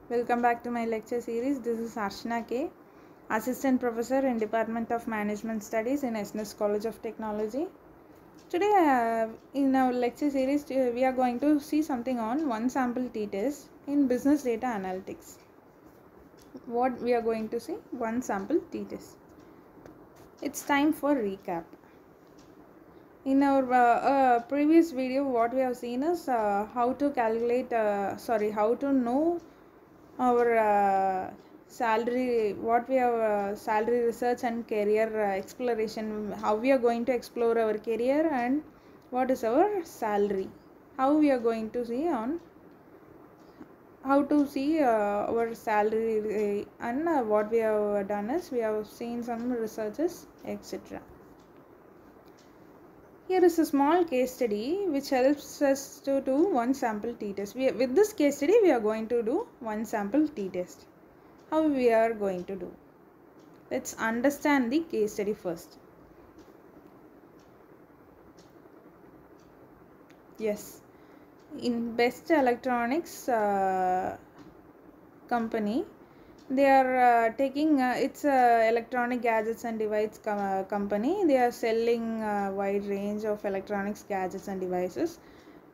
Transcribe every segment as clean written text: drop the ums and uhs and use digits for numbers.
Welcome back to my lecture series. This is Archana K, Assistant Professor in Department of Management Studies in SNS College of Technology. Today in our lecture series we are going to see something on one sample t-test in business data analytics. What we are going to see? One sample t-test. It's time for recap. In our previous video, what we have seen is how to calculate, how to know our salary, what we have salary research and career exploration, how we are going to explore our career and what is our salary, how we are going to see on how to see our salary and what we have done is we have seen some researches, etc. Here is a small case study which helps us to do one sample t-test. With this case study, we are going to do one sample t-test. How we are going to do? Let's understand the case study first. Yes, in Best Electronics company, they are taking it's a electronic gadgets and device company. They are selling a wide range of electronics gadgets and devices,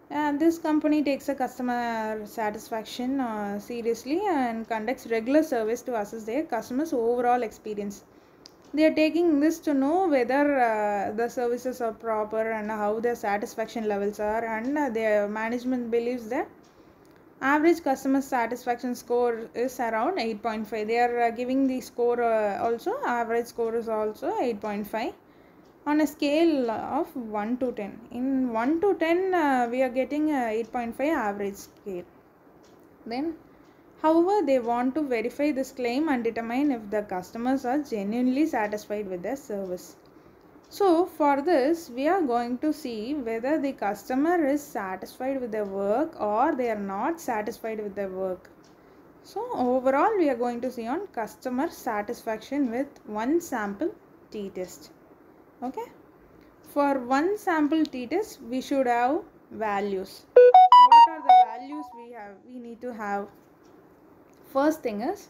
and this company takes a customer satisfaction seriously and conducts regular surveys to assess their customers overall experience. They are taking this to know whether the services are proper and how their satisfaction levels are, and their management believes that average customer satisfaction score is around 8.5. They are giving the score also, average score is also 8.5 on a scale of 1 to 10. In 1 to 10 we are getting 8.5 average scale. Then however, they want to verify this claim and determine if the customers are genuinely satisfied with their service. So for this, we are going to see whether the customer is satisfied with their work or they are not satisfied with their work. So overall, we are going to see on customer satisfaction with one sample t-test. Okay. For one sample t-test, we should have values. What are the values we need to have? First thing is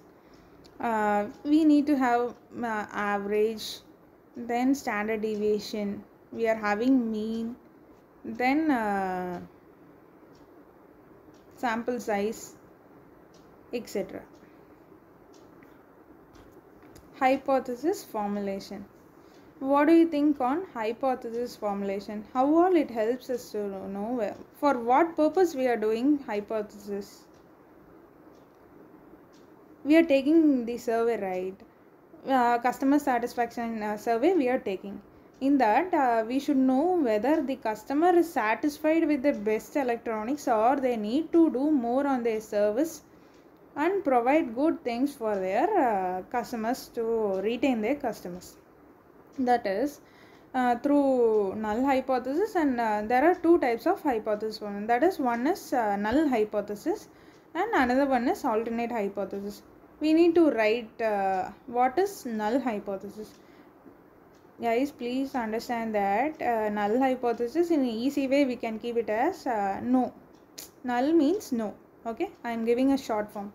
we need to have average, then standard deviation, we are having mean, then sample size, etc. Hypothesis formulation. What do you think on hypothesis formulation? How all it helps us to know for what purpose we are doing hypothesis? We are taking the survey, right? Customer satisfaction survey we are taking. In that we should know whether the customer is satisfied with the Best Electronics or they need to do more on their service and provide good things for their customers to retain their customers. That is through null hypothesis, and there are two types of hypothesis. That is, one is null hypothesis and another one is alternate hypothesis. We need to write what is null hypothesis. Guys, please understand that null hypothesis, in an easy way we can keep it as no. Null means no. Okay, I am giving a short form.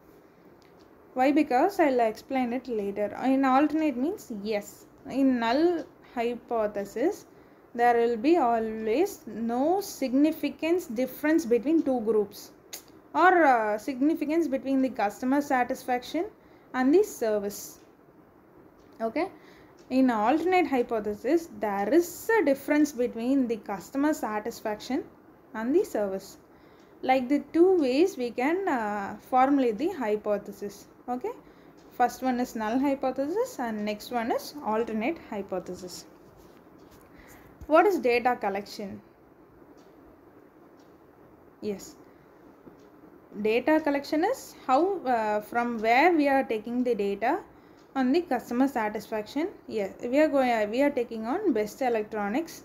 Why? Because I'll explain it later. In alternate means yes. In null hypothesis, there will be always no significance difference between two groups, or significance between the customer satisfaction and the service. Okay. In alternate hypothesis, there is a difference between the customer satisfaction and the service. Like the two ways we can formulate the hypothesis. Okay. First one is null hypothesis and next one is alternate hypothesis. What is data collection? Yes. Data collection is how from where we are taking the data on the customer satisfaction. Yes, we are taking on Best Electronics,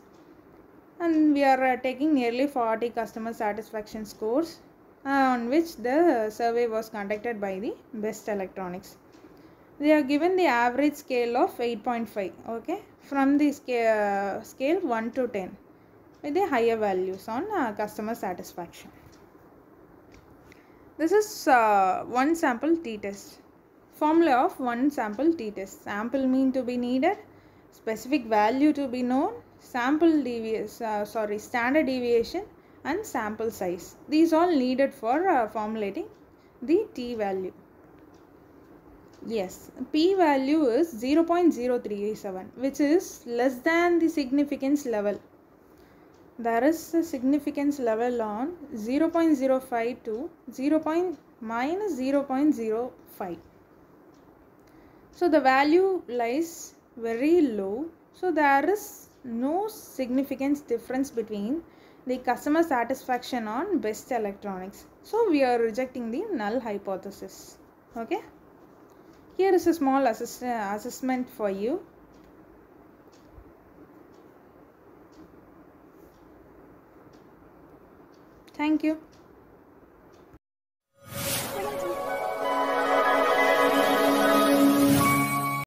and we are taking nearly 40 customer satisfaction scores on which the survey was conducted by the Best Electronics. They are given the average scale of 8.5. okay, from the scale 1 to 10 with the higher values on customer satisfaction. This is one sample t-test. Formula of one sample t-test. Sample mean to be needed, specific value to be known, standard deviation and sample size. These all needed for formulating the t-value. Yes, p-value is 0.037, which is less than the significance level. There is a significance level on 0.05 to 0.05. So the value lies very low. So there is no significance difference between the customer satisfaction on best electronics. So we are rejecting the null hypothesis. Okay. Here is a small assessment for you. Thank you.